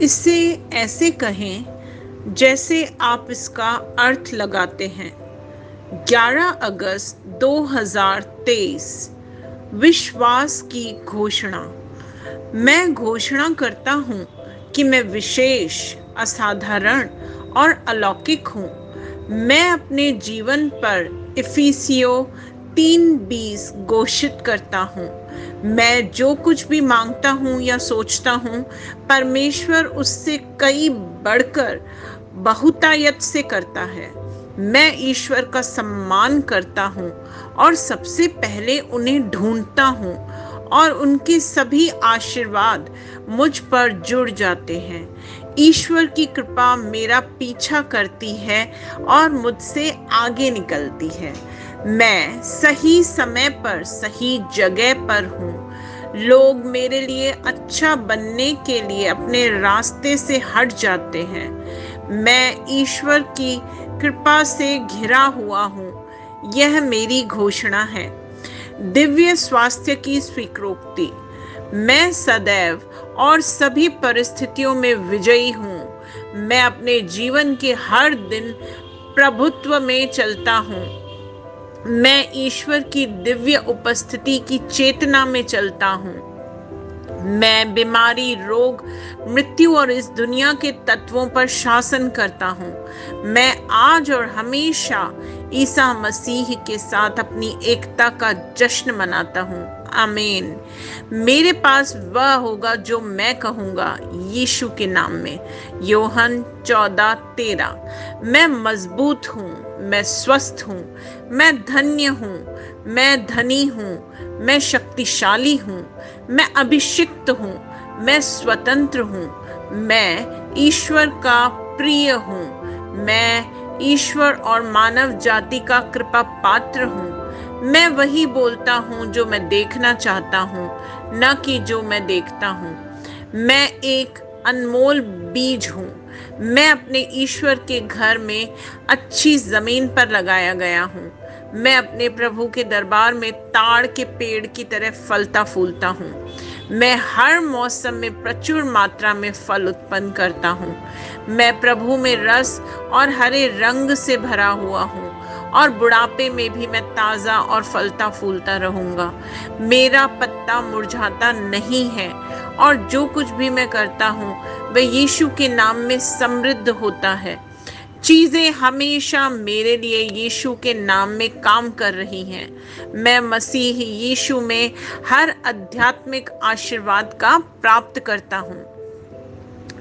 इसे ऐसे कहें जैसे आप इसका अर्थ लगाते हैं। 11 अगस्त 2023। विश्वास की घोषणा। मैं घोषणा करता हूँ कि मैं विशेष, असाधारण और अलौकिक हूँ। मैं अपने जीवन पर इफिसियों 3:20 घोषित करता हूँ। मैं जो कुछ भी मांगता हूँ या सोचता हूँ, परमेश्वर उससे कई बढ़कर बहुतायत से करता है। मैं ईश्वर का सम्मान करता हूँ और सबसे पहले उन्हें ढूंढता हूँ और उनके सभी आशीर्वाद मुझ पर जुड़ जाते हैं। ईश्वर की कृपा मेरा पीछा करती है और मुझसे आगे निकलती है। मैं सही समय पर सही जगह पर हूँ। लोग मेरे लिए अच्छा बनने के लिए अपने रास्ते से हट जाते हैं। मैं ईश्वर की कृपा से घिरा हुआ हूँ। यह मेरी घोषणा है। दिव्य स्वास्थ्य की स्वीकृति। मैं सदैव और सभी परिस्थितियों में विजयी हूँ। मैं अपने जीवन के हर दिन प्रभुत्व में चलता हूँ। मैं ईश्वर की दिव्य उपस्थिति की चेतना में चलता हूँ। मैं बीमारी, रोग, मृत्यु और इस दुनिया के तत्वों पर शासन करता हूँ। मैं आज और हमेशा ईसा मसीह के साथ अपनी एकता का जश्न मनाता हूँ। आमीन। मेरे पास वह होगा जो मैं कहूँगा यीशु के नाम में। योहन 14:13। मैं मजबूत हूँ, मैं स्वस्थ हूँ, मैं धन्य हूँ, मैं धनी हूँ, मैं शक्तिशाली हूँ, मैं अभिषिक्त हूँ, मैं स्वतंत्र हूँ, मैं ईश्वर का प्रिय हूँ, मैं ईश्वर और मानव जाति का कृपा पात्र हूँ। मैं वही बोलता हूँ जो मैं देखना चाहता हूँ, न कि जो मैं देखता हूँ। मैं एक अनमोल बीज हूँ। मैं अपने ईश्वर के घर में अच्छी जमीन पर लगाया गया हूँ। मैं अपने प्रभु के दरबार में ताड़ के पेड़ की तरह फलता फूलता हूँ। मैं हर मौसम में प्रचुर मात्रा में फल उत्पन्न करता हूँ। मैं प्रभु में रस और हरे रंग से भरा हुआ हूँ और बुढ़ापे में भी मैं ताजा और फलता फूलता रहूंगा। मेरा पत्ता मुरझाता नहीं है और जो कुछ भी मैं करता हूँ वह यीशु के नाम में समृद्ध होता है। चीजें हमेशा मेरे लिए यीशु के नाम में काम कर रही हैं। मैं मसीह यीशु में हर आध्यात्मिक आशीर्वाद का प्राप्त करता हूँ।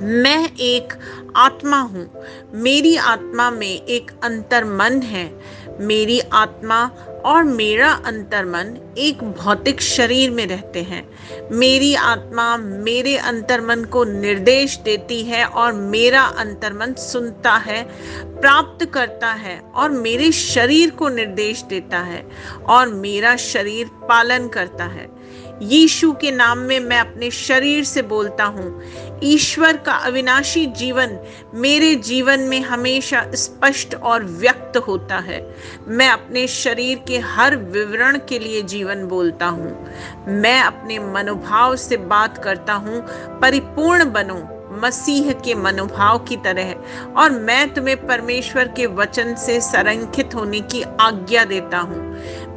मैं एक आत्मा हूँ। मेरी आत्मा में एक अंतर्मन है। मेरी आत्मा और मेरा अंतर्मन एक भौतिक शरीर में रहते हैं। मेरी आत्मा मेरे अंतर्मन को निर्देश देती है और मेरा अंतर्मन सुनता है, प्राप्त करता है और मेरे शरीर को निर्देश देता है और मेरा शरीर पालन करता है। यीशु के नाम में मैं अपने शरीर से बोलता हूँ। ईश्वर का अविनाशी जीवन मेरे जीवन में हमेशा स्पष्ट और व्यक्त होता है। मैं अपने शरीर के हर विवरण के लिए जीवन बोलता हूँ। मैं अपने मनोभाव से बात करता हूँ, परिपूर्ण बनो मसीह के मनोभाव की तरह, और मैं तुम्हें परमेश्वर के वचन से संरेखित होने की आज्ञा देता हूँ।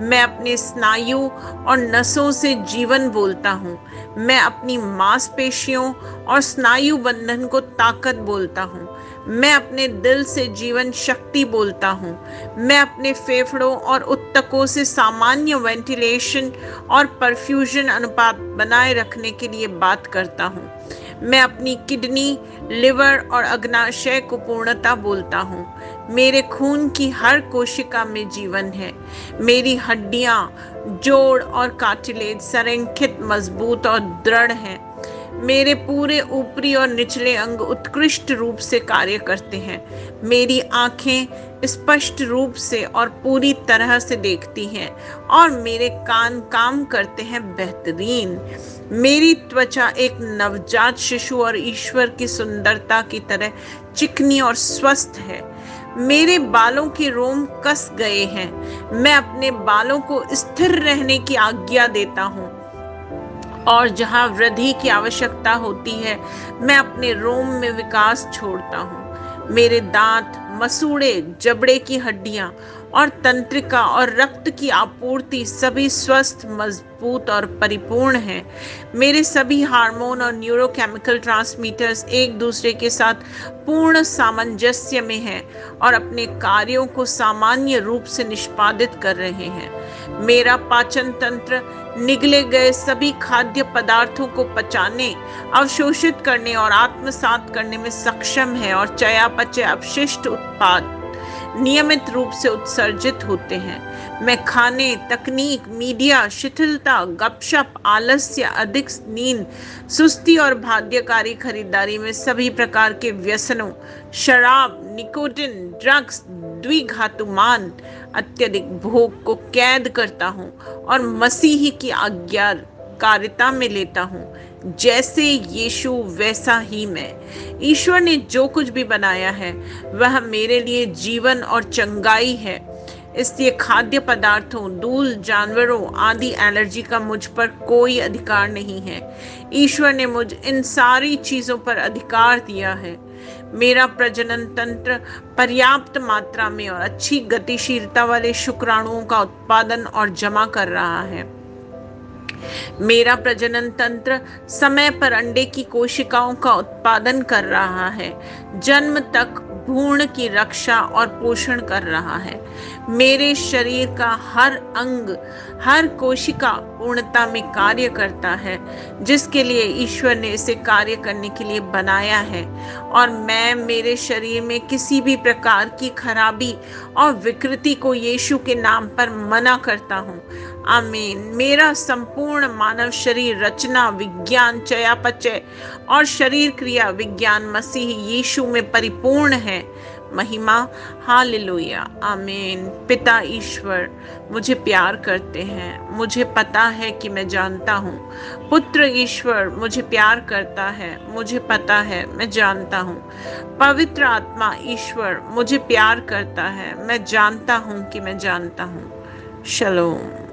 मैं अपने स्नायु और नसों से जीवन बोलता हूँ। मैं अपनी मांसपेशियों और स्नायु बंधन को ताकत बोलता हूँ। मैं अपने दिल से जीवन शक्ति बोलता हूँ। मैं अपने फेफड़ों और उत्तकों से सामान्य वेंटिलेशन और परफ्यूजन अनुपात बनाए रखने के लिए बात करता हूँ। मैं अपनी किडनी, लिवर और अग्नाशय को पूर्णता बोलता हूँ। मेरे खून की हर कोशिका में जीवन है। मेरी हड्डियाँ, जोड़ और कार्टिलेज संरेखित, मजबूत और दृढ़ हैं। मेरे पूरे ऊपरी और निचले अंग उत्कृष्ट रूप से कार्य करते हैं। मेरी आंखें स्पष्ट रूप से और पूरी तरह से देखती हैं और मेरे कान काम करते हैं बेहतरीन। मेरी त्वचा एक नवजात शिशु और ईश्वर की सुंदरता की तरह चिकनी और स्वस्थ है। मेरे बालों के रोम कस गए हैं। मैं अपने बालों को स्थिर रहने की आज्ञा देता हूँ और जहाँ वृद्धि की आवश्यकता होती है, मैं अपने रोम में विकास छोड़ता हूँ। मेरे दांत, मसूड़े, जबड़े की हड्डियां और तंत्रिका और रक्त की आपूर्ति सभी स्वस्थ, मजबूत और परिपूर्ण हैं। मेरे सभी हार्मोन और न्यूरोकेमिकल ट्रांसमीटर्स एक दूसरे के साथ पूर्ण सामंजस्य में हैं और अपने कार्यों को सामान्य रूप से निष्पादित कर रहे हैं। मेरा पाचन तंत्र निगले गए सभी खाद्य पदार्थों को पचाने, अवशोषित करने और आत्मसात करने में सक्षम है और चयापचय अपशिष्ट उत्पाद नियमित रूप से उत्सर्जित होते हैं। मैं खाने, तकनीक, मीडिया, शिथिलता, गपशप, आलस्य, अधिक नींद, सुस्ती और बाध्यकारी खरीदारी में सभी प्रकार के व्यसनों, शराब, निकोटिन, ड्रग्स, द्विघातुमान, अत्यधिक भोग को कैद करता हूँ और मसीही की आज्ञाकारिता में लेता हूँ। जैसे यीशु वैसा ही मैं। ईश्वर ने जो कुछ भी बनाया है वह मेरे लिए जीवन और चंगाई है। इसलिए खाद्य पदार्थों, दूध, जानवरों आदि एलर्जी का मुझ पर कोई अधिकार नहीं है। ईश्वर ने मुझ इन सारी चीजों पर अधिकार दिया है। मेरा प्रजनन तंत्र पर्याप्त मात्रा में और अच्छी गतिशीलता वाले शुक्राणुओं का उत्पादन और जमा कर रहा है। मेरा प्रजनन तंत्र समय पर अंडे की कोशिकाओं का उत्पादन कर रहा है, जन्म तक भ्रूण की रक्षा और पोषण कर रहा है। मेरे शरीर का हर अंग, हर कोशिका पूर्णता में कार्य करता है, जिसके लिए ईश्वर ने इसे कार्य करने के लिए बनाया है। और मैं मेरे शरीर में किसी भी प्रकार की खराबी और विकृति को यीशु के नाम पर मना करता हूँ। आमीन। मेरा संपूर्ण मानव शरीर रचना, विज्ञान, चयापचय और शरीर क्रिया विज्ञान मसीह यीशु में परिपूर्ण है। महिमा, हालेलुया, आमीन। पिता ईश्वर मुझे प्यार करते हैं, मुझे पता है कि मैं जानता हूँ। पुत्र ईश्वर मुझे प्यार करता है, मुझे पता है, मैं जानता हूँ। पवित्र आत्मा ईश्वर मुझे प्यार करता है, मैं जानता हूँ कि मैं जानता हूँ। शलोम।